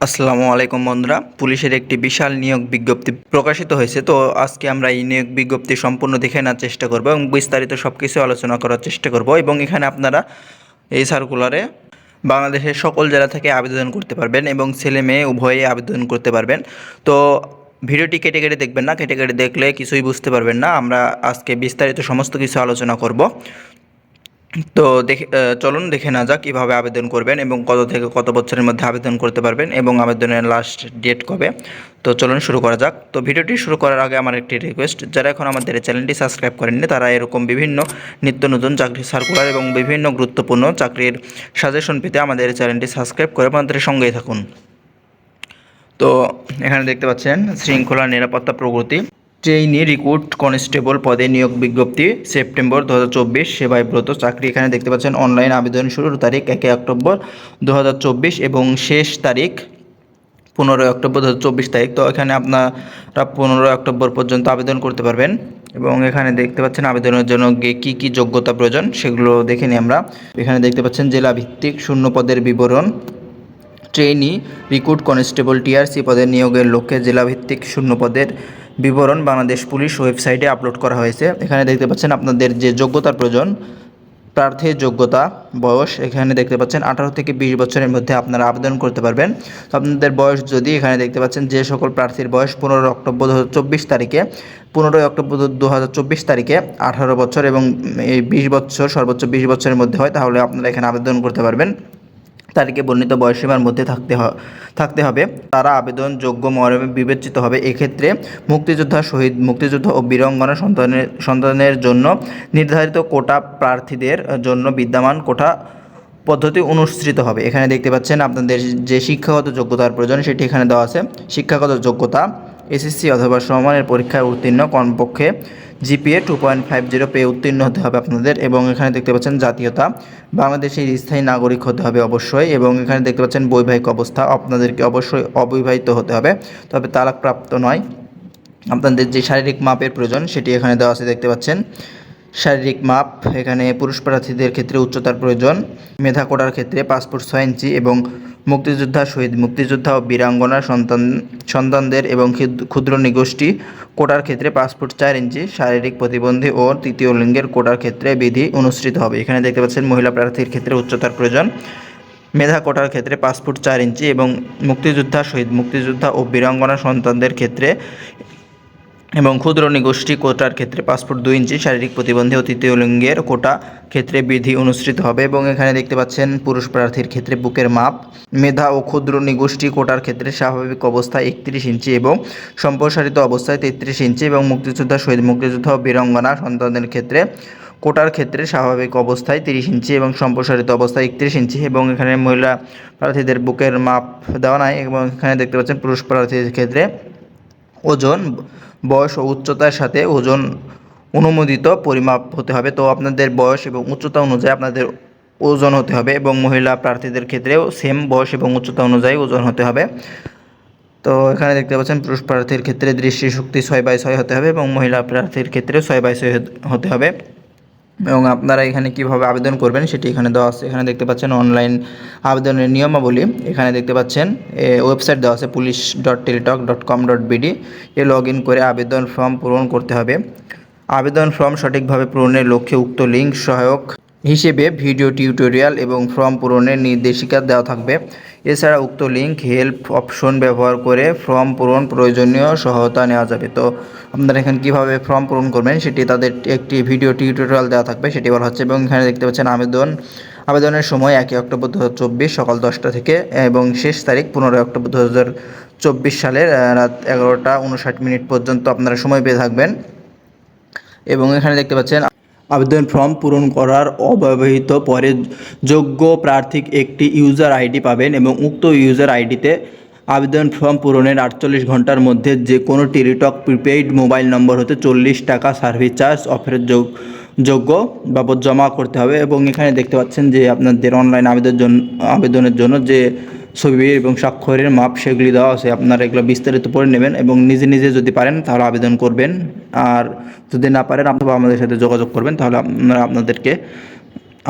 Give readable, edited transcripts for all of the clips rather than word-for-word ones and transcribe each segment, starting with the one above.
আসসালামু আলাইকুম বন্ধুরা, পুলিশের একটি বিশাল নিয়োগ বিজ্ঞপ্তি প্রকাশিত হয়েছে। তো আজকে আমরা এই নিয়োগ বিজ্ঞপ্তি সম্পূর্ণ দেখে নেওয়ার চেষ্টা করব এবং বিস্তারিত সব কিছু আলোচনা করার চেষ্টা করব। এবং এখানে আপনারা এই সার্কুলারে বাংলাদেশের সকল জেলা থেকে আবেদন করতে পারবেন এবং ছেলে মেয়ে উভয়ে আবেদন করতে পারবেন। তো ভিডিওটি কেটে কেটে দেখবেন না, কেটে কেটে দেখলে কিছুই বুঝতে পারবেন না। আমরা আজকে বিস্তারিত সমস্ত কিছু আলোচনা করব। তো চলুন দেখে না যাক কীভাবে আবেদন করবেন এবং কত থেকে কত বছরের মধ্যে আবেদন করতে পারবেন এবং আবেদনের লাস্ট ডেট কবে। তো চলুন শুরু করা যাক। তো ভিডিওটি শুরু করার আগে আমার একটি রিকোয়েস্ট, যারা এখন আমাদের এই চ্যানেলটি সাবস্ক্রাইব করেননি তারা এরকম বিভিন্ন নিত্য নতুন চাকরির সার্কুলার এবং বিভিন্ন গুরুত্বপূর্ণ চাকরির সাজেশন পেতে আমাদের এই চ্যানেলটি সাবস্ক্রাইব করে আমাদের সঙ্গেই থাকুন। তো এখানে দেখতে পাচ্ছেন শৃঙ্খলা নিরাপত্তা প্রগতি ট্রেইনি রিক্রুট কনস্টেবল পদে নিয়োগ বিজ্ঞপ্তি সেপ্টেম্বর 2024 সেবায়ব্রত চাকরি। এখানে দেখতে পাচ্ছেন অনলাইন আবেদন শুরুর তারিখ 1 অক্টোবর 2024 এবং শেষ তারিখ 15 অক্টোবর 2024 তারিখ। তো এখানে আপনারা 15 অক্টোবর পর্যন্ত আবেদন করতে পারবেন। এবং এখানে দেখতে পাচ্ছেন আবেদনের জন্য কী কী যোগ্যতা প্রয়োজন সেগুলো দেখে নিই আমরা। এখানে দেখতে পাচ্ছেন জেলা ভিত্তিক শূন্য পদের বিবরণ, ট্রেইনি রিক্রুট কনস্টেবল টিআরসি পদের নিয়োগের লক্ষ্যে জেলাভিত্তিক শূন্য পদের বিবরণ বাংলাদেশ পুলিশ ওয়েবসাইটে আপলোড করা হয়েছে। এখানে দেখতে পাচ্ছেন আপনাদের যে যোগ্যতার প্রয়োজন, প্রার্থীর যোগ্যতা, বয়স। এখানে দেখতে পাচ্ছেন 18 থেকে 20 বছরের মধ্যে আপনারা আবেদন করতে পারবেন। তো আপনাদের বয়স যদি এখানে দেখতে পাচ্ছেন যে সকল প্রার্থীর বয়স 15 অক্টোবর 2024 তারিখে 15 অক্টোবর 2024 তারিখে 18 বছর এবং এই 20 বছর সর্বোচ্চ 20 বছরের মধ্যে হয়, তাহলে আপনারা এখানে আবেদন করতে পারবেন। তারিখে বর্ণিত বয়সসীমার মধ্যে থাকতে হবে, তারা আবেদনযোগ্য মর্মে বিবেচিত হবে। এক্ষেত্রে মুক্তিযোদ্ধা, শহীদ, মুক্তিযোদ্ধা ও বীরাঙ্গনা সন্তানের জন্য নির্ধারিত কোটা প্রার্থীদের জন্য বিদ্যমান কোটা পদ্ধতি অনুসৃত হবে। এখানে দেখতে পাচ্ছেন আপনাদের যে শিক্ষাগত যোগ্যতার প্রয়োজন সেটি এখানে দেওয়া আছে। শিক্ষাগত যোগ্যতা এসএসসি অথবা সমমানের পরীক্ষায় উত্তীর্ণ, কমপক্ষে জিপিএ 2.50 পেয়ে উত্তীর্ণ হতে হবে আপনাদের। এবং এখানে দেখতে পাচ্ছেন জাতীয়তা, বাংলাদেশের স্থায়ী নাগরিক হতে হবে অবশ্যই। এবং এখানে দেখতে পাচ্ছেন বৈবাহিক অবস্থা, আপনাদেরকে অবশ্যই অবিবাহিত হতে হবে, তবে তালাকপ্রাপ্ত নয়। আপনাদের যে শারীরিক মাপের প্রয়োজন সেটি এখানে দেওয়া আছে, দেখতে পাচ্ছেন শারীরিক মাপ। এখানে পুরুষ প্রার্থীদের ক্ষেত্রে উচ্চতার প্রয়োজন, মেধা কোটার ক্ষেত্রে পাসপোর্ট 6 ইঞ্চি এবং মুক্তিযোদ্ধা, শহীদ, মুক্তিযোদ্ধা ও বীরাঙ্গনার সন্তানদের এবং ক্ষুদ্র নিগোষ্ঠী কোটার ক্ষেত্রে পাসপোর্ট 4 ইঞ্চি, শারীরিক প্রতিবন্ধী ও তৃতীয় লিঙ্গের কোটার ক্ষেত্রে বিধি অনুসৃত হবে। এখানে দেখতে পাচ্ছেন মহিলা প্রার্থীর ক্ষেত্রে উচ্চতার প্রয়োজন, মেধা কোটার ক্ষেত্রে পাসপোর্ট 4 ইঞ্চি এবং মুক্তিযোদ্ধা, শহীদ, মুক্তিযোদ্ধা ও বীরাঙ্গনা সন্তানদের ক্ষেত্রে এবং ক্ষুদ্র নিগোষ্ঠী কোটার ক্ষেত্রে পাসপোর্ট 2 ইঞ্চি, শারীরিক প্রতিবন্ধী ও তৃতীয় লিঙ্গের কোটা ক্ষেত্রে বিধি অনুসৃত হবে। এবং এখানে দেখতে পাচ্ছেন পুরুষ প্রার্থীর ক্ষেত্রে বুকের মাপ, মেধা ও ক্ষুদ্র নিগোষ্ঠী কোটার ক্ষেত্রে স্বাভাবিক অবস্থায় 31 ইঞ্চি এবং সম্প্রসারিত অবস্থায় 33 ইঞ্চি এবং মুক্তিযোদ্ধা, শহীদ, মুক্তিযোদ্ধা ও বীরাঙ্গনা সন্তানদের ক্ষেত্রে কোটার ক্ষেত্রে স্বাভাবিক অবস্থায় 30 ইঞ্চি এবং সম্প্রসারিত অবস্থায় 31 ইঞ্চি। এবং এখানে মহিলা প্রার্থীদের বুকের মাপ দেওয়া নাই। এবং এখানে দেখতে পাচ্ছেন পুরুষ প্রার্থীদের ক্ষেত্রে ওজন, বয়স ও উচ্চতার সাথে ওজন অনুমোদিত পরিমাপ হতে হবে। তো আপনাদের বয়স এবং উচ্চতা অনুযায়ী আপনাদের ওজন হতে হবে। এবং মহিলা প্রার্থীদের ক্ষেত্রেও সেম বয়স এবং উচ্চতা অনুযায়ী ওজন হতে হবে। তো এখানে দেখতে পাচ্ছেন পুরুষ প্রার্থীর ক্ষেত্রে দৃষ্টিশক্তি 6/6 হতে হবে এবং মহিলা প্রার্থীর ক্ষেত্রে 6/6 হতে হবে। এবং আপনারা এখানে কিভাবে আবেদন করবেন সেটি এখানে দেওয়া আছে। এখানে দেখতে পাচ্ছেন অনলাইন আবেদনের নিয়মাবলী। এখানে দেখতে পাচ্ছেন ওয়েবসাইট দেওয়া আছে police.teletalk.com.bd, লগ ইন করে আবেদন ফর্ম পূরণ করতে হবে। আবেদন ফর্ম সঠিকভাবে পূরণের লক্ষ্যে উক্ত লিঙ্ক সহায়ক হিসেবে ভিডিও টিউটোরিয়াল এবং ফর্ম পূরণের নির্দেশিকা দেওয়া থাকবে। এছাড়া উক্ত লিঙ্ক হেল্প অপশন ব্যবহার করে ফর্ম পূরণ প্রয়োজনীয় সহায়তা নেওয়া যাবে। তো আপনারা এখানে কীভাবে ফর্ম পূরণ করবেন সেটি তাদের একটি ভিডিও টিউটোরিয়াল দেওয়া থাকবে, সেটি বলা হচ্ছে। এবং এখানে দেখতে পাচ্ছেন আবেদনের সময় 1 অক্টোবর 2024 সকাল 10টা থেকে এবং শেষ তারিখ 15 অক্টোবর 2024 সালের রাত 11টা 59 পর্যন্ত আপনারা সময় পেয়ে থাকবেন। এবং এখানে দেখতে পাচ্ছেন আবেদন ফর্ম পূরণ করার অব্যবহৃত পরে যোগ্য প্রার্থী একটি ইউজার আইডি পাবেন এবং উক্ত ইউজার আইডিতে আবেদন ফর্ম পূরণের 48 ঘন্টার মধ্যে যে কোনো টেলিটক প্রিপেইড মোবাইল নম্বর হতে 40 টাকা সার্ভিস চার্জ অফারের যোগ্য বাবদ জমা করতে হবে। এবং এখানে দেখতে পাচ্ছেন যে আপনাদের অনলাইন আবেদনের জন্য যে ছবি এবং স্বাক্ষরের মাপ সেগুলি দেওয়া আছে, আপনারা এগুলো বিস্তারিত পড়ে নেবেন এবং নিজে নিজে যদি পারেন তাহলে আবেদন করবেন, আর যদি না পারেন অথবা আমাদের সাথে যোগাযোগ করবেন, তাহলে আপনাদেরকে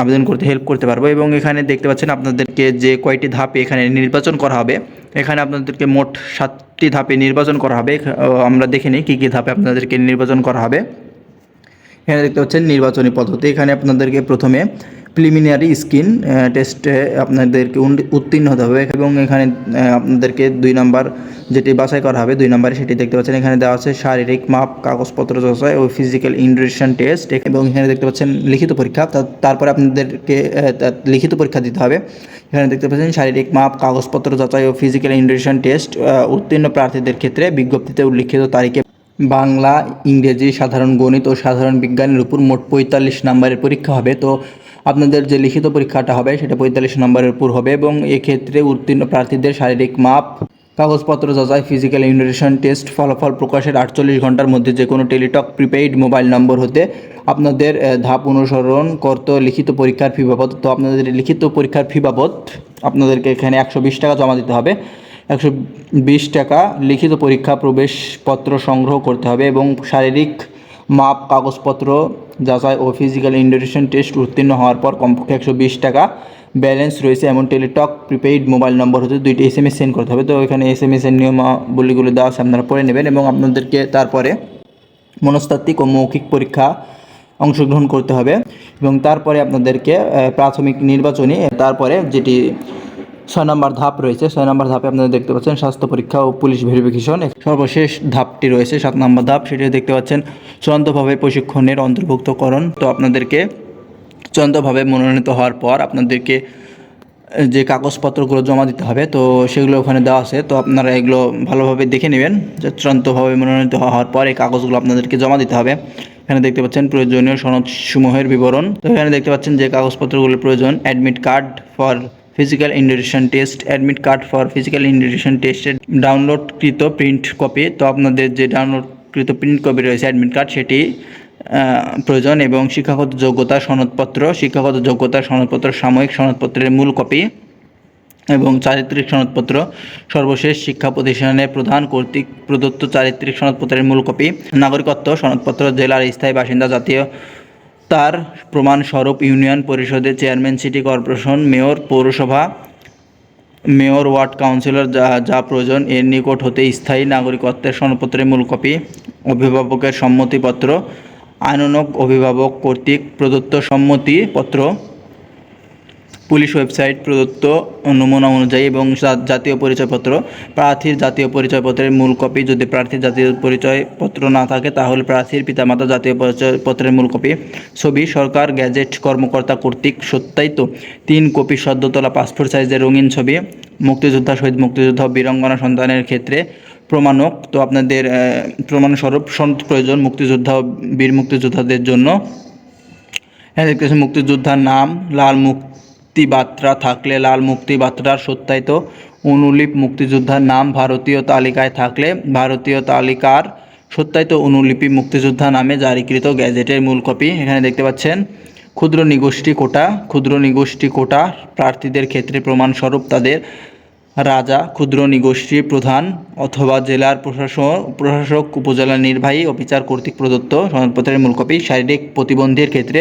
আবেদন করতে হেল্প করতে পারবো। এবং এখানে দেখতে পাচ্ছেন আপনাদেরকে যে কয়টি ধাপে এখানে নির্বাচন করা হবে, এখানে আপনাদেরকে মোট 7টি ধাপে নির্বাচন করা হবে। আমরা দেখে নিই কী কী ধাপে আপনাদেরকে নির্বাচন করা হবে। এখানে দেখতে পাচ্ছেন নির্বাচনী পদ্ধতি। এখানে আপনাদেরকে প্রথমে প্রিলিমিনারি স্কিন টেস্টে আপনাদেরকে উত্তীর্ণ হতে হবে এবং এখানে আপনাদেরকে 2 নম্বর যেটি বাছাই করা হবে 2 নম্বরে সেটি দেখতে পাচ্ছেন। এখানে দেওয়া আছে শারীরিক মাপ, কাগজপত্র যাচাই ও ফিজিক্যাল ইন্ডাকশন টেস্ট। এবং এখানে দেখতে পাচ্ছেন লিখিত পরীক্ষা। তারপরে আপনাদেরকে লিখিত পরীক্ষা দিতে হবে। এখানে দেখতে পাচ্ছেন শারীরিক মাপ, কাগজপত্র যাচাই ও ফিজিক্যাল ইন্ডাকশন টেস্ট। উত্তীর্ণ প্রার্থীদের ক্ষেত্রে বিজ্ঞপ্তিতে উল্লিখিত তারিখে বাংলা, ইংরেজি, সাধারণ গণিত ও সাধারণ বিজ্ঞানের উপর মোট 45 নম্বরের পরীক্ষা হবে। তো আপনাদের যে লিখিত পরীক্ষাটা হবে সেটা 45 নম্বরের উপর হবে এবং এক্ষেত্রে উত্তীর্ণ প্রার্থীদের শারীরিক মাপ, কাগজপত্র যাচাই, ফিজিক্যাল ইন্ডাকশন টেস্ট ফলাফল প্রকাশের 48 ঘন্টার মধ্যে যে কোনো টেলিটক প্রিপেইড মোবাইল নম্বর হতে আপনাদের ধাপ অনুসরণ করতে লিখিত পরীক্ষার ফি বাবদ। তো আপনাদের লিখিত পরীক্ষার ফি বাবদ আপনাদেরকে এখানে 120 টাকা জমা দিতে হবে। 120 টাকা লিখিত পরীক্ষা প্রবেশপত্র সংগ্রহ করতে হবে এবং শারীরিক মাপ, কাগজপত্র যাচাই ও ফিজিক্যাল ইন্ডাকশন টেস্ট উত্তীর্ণ হওয়ার পর কমপক্ষে 120 টাকা ব্যালেন্স রয়েছে এমন টেলিটক প্রিপেইড মোবাইল নম্বর হতে 2টি SMS সেন্ড করতে হবে। তো এখানে SMS এর নিয়মাবলীগুলো দেওয়া আছে, আপনারা পড়ে নেবেন। এবং আপনাদেরকে তারপরে মনস্তাত্ত্বিক ও মৌখিক পরীক্ষা অংশগ্রহণ করতে হবে এবং তারপরে আপনাদেরকে প্রাথমিক নির্বাচনী তারপরে যেটি 6 নম্বর ধাপ রয়েছে, 6 নম্বর ধাপে আপনারা দেখতে পাচ্ছেন স্বাস্থ্য পরীক্ষা ও পুলিশ ভেরিফিকেশন। সর্বশেষ ধাপটি রয়েছে 7 নম্বর ধাপ, সেটি দেখতে পাচ্ছেন চূড়ান্তভাবে প্রশিক্ষণের অন্তর্ভুক্তকরণ। তো আপনাদেরকে চূড়ান্তভাবে মনোনীত হওয়ার পর আপনাদেরকে যে কাগজপত্রগুলো জমা দিতে হবে, তো সেগুলো ওখানে দেওয়া আছে। তো আপনারা এগুলো ভালোভাবে দেখে নেবেন যে চূড়ান্তভাবে মনোনীত হওয়ার পর এই কাগজগুলো আপনাদেরকে জমা দিতে হবে। এখানে দেখতে পাচ্ছেন প্রয়োজনীয় সনদসমূহের বিবরণ। তো এখানে দেখতে পাচ্ছেন যে কাগজপত্রগুলোর প্রয়োজন: admit card for physical induction test, admit card for physical induction টেস্টের ডাউনলোডকৃত প্রিন্ট কপি। তো আপনাদের যে ডাউনলোডকৃত প্রিন্ট কপি রয়েছে অ্যাডমিট কার্ড সেটি প্রয়োজন এবং শিক্ষাগত যোগ্যতা সনদপত্র, সাময়িক সনদপত্রের মূল কপি এবং চারিত্রিক সনদপত্র, সর্বশেষ শিক্ষা প্রতিষ্ঠানের প্রধান কর্তৃক প্রদত্ত চারিত্রিক সনদপত্রের মূল কপি, নাগরিকত্ব সনদপত্র, জেলার স্থায়ী বাসিন্দা, জাতীয় তার প্রমাণস্বরূপ, ইউনিয়ন পরিষদের চেয়ারম্যান, সিটি কর্পোরেশন, মেয়র, পৌরসভা, মেয়র, ওয়ার্ড কাউন্সিলর যা প্রয়োজন এর নিকট হতে স্থায়ী নাগরিকত্বের সনদপত্রের মূল কপি, অভিভাবকের সম্মতিপত্র, আইনানুগ অভিভাবক কর্তৃক প্রদত্ত সম্মতিপত্র, পুলিশ ওয়েবসাইট প্রদত্ত নমুনা অনুযায়ী এবং জাতীয় পরিচয়পত্র, প্রার্থীর জাতীয় পরিচয়পত্রের মূল কপি, যদি প্রার্থীর জাতীয় পরিচয়পত্র না থাকে তাহলে প্রার্থীর পিতামাতা জাতীয় পরিচয়পত্রের মূল কপি, ছবি সরকার গ্যাজেট কর্মকর্তা কর্তৃক সত্যায়িত 3 কপি সদ্য তোলা পাসপোর্ট সাইজের রঙিন ছবি, মুক্তিযোদ্ধা, শহীদ মুক্তিযোদ্ধা, বীরাঙ্গনা সন্তানের ক্ষেত্রে প্রমাণক। তো আপনাদের প্রমাণস্বরূপ সনদ প্রয়োজন মুক্তিযোদ্ধা ও বীর মুক্তিযোদ্ধাদের জন্য। হ্যাঁ, দেখতেছি মুক্তিযোদ্ধার নাম, লাল মুক্তিবার্তা থাকলে লাল মুক্তিবার্তার সত্যায়িত অনুলিপি, মুক্তিযোদ্ধার নাম ভারতীয় তালিকায় থাকলে ভারতীয় তালিকার সত্যায়িত অনুলিপি, মুক্তিযোদ্ধা নামে জারিকৃত গ্যাজেটের মূল কপি। এখানে দেখতে পাচ্ছেন ক্ষুদ্র নিগোষ্ঠী কোটা প্রার্থীদের ক্ষেত্রে প্রমাণস্বরূপ তাদের রাজা, ক্ষুদ্র নিগোষ্ঠী প্রধান অথবা জেলার প্রশাসক, উপজেলা নির্বাহী অফিসার কর্তৃক প্রদত্ত সনদপত্রের মূল কপি, শারীরিক প্রতিবন্ধীর ক্ষেত্রে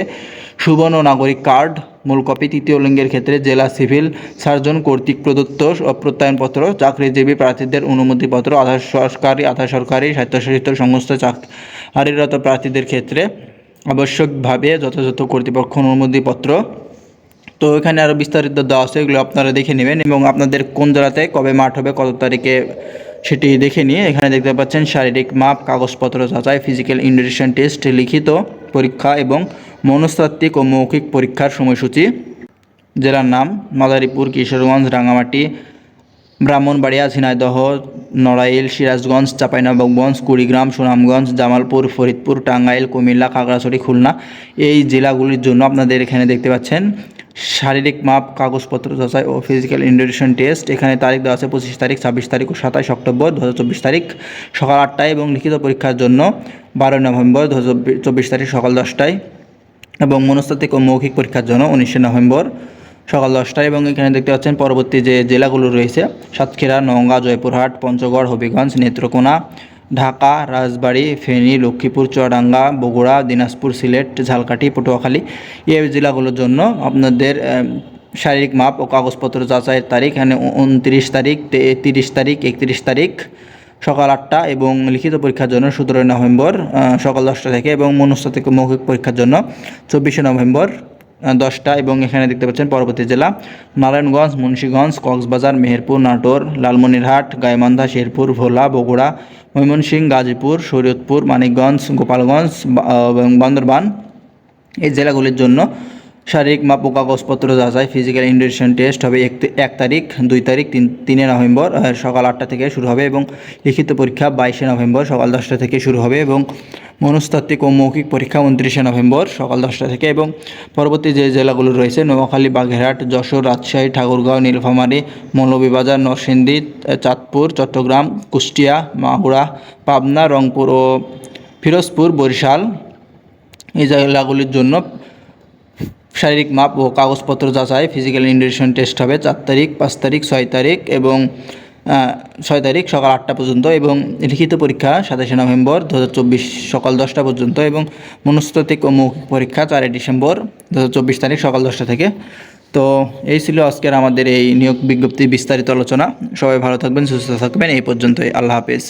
সুবর্ণ নাগরিক কার্ড মূল কপি, তৃতীয় লিঙ্গের ক্ষেত্রে জেলা সিভিল সার্জন কর্তৃক প্রদত্ত প্রত্যয়নপত্র, চাকরিজীবী প্রার্থীদের অনুমতিপত্র, আধা সরকারি স্বায়ত্তশাসিত সংস্থা চাকরিরত প্রার্থীদের ক্ষেত্রে আবশ্যকভাবে যথাযথ কর্তৃপক্ষ অনুমতিপত্র। তো এখানে আরও বিস্তারিত দেওয়া আছে, এগুলো আপনারা দেখে নেবেন এবং আপনাদের কোন জেলাতে কবে মাঠ হবে, কত তারিখে সেটি দেখে নিয়ে এখানে দেখতে পাচ্ছেন শারীরিক মাপ, কাগজপত্র যাচাই, ফিজিক্যাল ইন্ডাকশন টেস্ট, লিখিত পরীক্ষা এবং মনস্তাত্ত্বিক ও মৌখিক পরীক্ষার সময়সূচি। জেলার নাম: মাদারীপুর, কিশোরগঞ্জ, রাঙামাটি, ব্রাহ্মণবাড়িয়া, ঝিনাইদহ, নড়াইল, সিরাজগঞ্জ, চাঁপাইনবাবগঞ্জ, কুড়িগ্রাম, সুনামগঞ্জ, জামালপুর, ফরিদপুর, টাঙ্গাইল, কুমিল্লা, খাগড়াছড়ি, খুলনা। এই জেলাগুলির জন্য আপনাদের এখানে দেখতে পাচ্ছেন শারীরিক মাপ, কাগজপত্র যাচাই ও ফিজিক্যাল ইন্ডাকশন টেস্ট। এখানে তারিখ দেওয়া আছে 25 তারিখ, 26 তারিখ ও 27 অক্টোবর 2024 তারিখ সকাল 8টায় এবং লিখিত পরীক্ষার জন্য 12 নভেম্বর 2024 তারিখ সকাল 10টায় এবং মনস্তাত্ত্বিক ও মৌখিক পরীক্ষার জন্য 19 নভেম্বর সকাল 10টায়। এবং এখানে দেখতে পাচ্ছেন পরবর্তী যে জেলাগুলো রয়েছে: সাতক্ষীরা, নওগাঁ, জয়পুরহাট, পঞ্চগড়, হবিগঞ্জ, নেত্রকোনা, ঢাকা, রাজবাড়ী, ফেনী, লক্ষ্মীপুর, চুয়াডাঙ্গা, বগুড়া, দিনাজপুর, সিলেট, ঝালকাঠি, পটুয়াখালী এই জেলাগুলোর জন্য আপনাদের শারীরিক মাপ ও কাগজপত্র যাচাইয়ের তারিখ এখানে 29 তারিখ, 30 তারিখ, 31 তারিখ সকাল 8টা এবং লিখিত পরীক্ষার জন্য 17 নভেম্বর সকাল 10টা থেকে এবং মনস্তাত্ত্বিক মৌখিক পরীক্ষার জন্য 24 নভেম্বর 10টা এবং এখানে দেখতে পাচ্ছেন পরবর্তী জেলা নারায়ণগঞ্জ, মুন্সিগঞ্জ, কক্সবাজার, মেহেরপুর, নাটোর, লালমনিরহাট, গাইবান্ধা, শেরপুর, ভোলা, বগুড়া, ময়মনসিংহ, গাজীপুর, শরীয়তপুর, মানিকগঞ্জ, গোপালগঞ্জ এবং বান্দরবান এই জেলাগুলির জন্য শারীরিক মাপ ও কাগজপত্র যাচাই ফিজিক্যাল ইন্টিগ্রেশন টেস্ট হবে 1 তারিখ, 2 তারিখ, 3 নভেম্বর সকাল 8টা থেকে শুরু হবে এবং লিখিত পরীক্ষা 22 নভেম্বর সকাল 10টা থেকে শুরু হবে এবং মনস্তাত্ত্বিক ও মৌখিক পরীক্ষা 29 নভেম্বর সকাল 10টা থেকে এবং পরবর্তী যে জেলাগুলো রয়েছে নোয়াখালী, বাগেরহাট, যশোর, রাজশাহী, ঠাকুরগাঁও, নীলফামারী, মৌলভীবাজার, নরসিংদী, চাঁদপুর, চট্টগ্রাম, কুষ্টিয়া, মাগুরা, পাবনা, রংপুর ও ফিরোজপুর, বরিশাল এই জেলাগুলির জন্য শারীরিক মাপ ও কাগজপত্র যাচাই ফিজিক্যাল ইন্টিগ্রেশন টেস্ট হবে 4 তারিখ, 5 তারিখ, 6 তারিখ এবং 6 তারিখ সকাল 8টা পর্যন্ত এবং লিখিত পরীক্ষা 27 নভেম্বর 2024 সকাল 10টা পর্যন্ত এবং মনস্তাত্ত্বিক ও মৌখিক পরীক্ষা 4 ডিসেম্বর 2024 তারিখ সকাল 10টা থেকে। তো এই ছিল আজকের আমাদের এই নিয়োগ বিজ্ঞপ্তি বিস্তারিত আলোচনা। সবাই ভালো থাকবেন, সুস্থ থাকবেন। এই পর্যন্তই। আল্লাহ হাফেজ।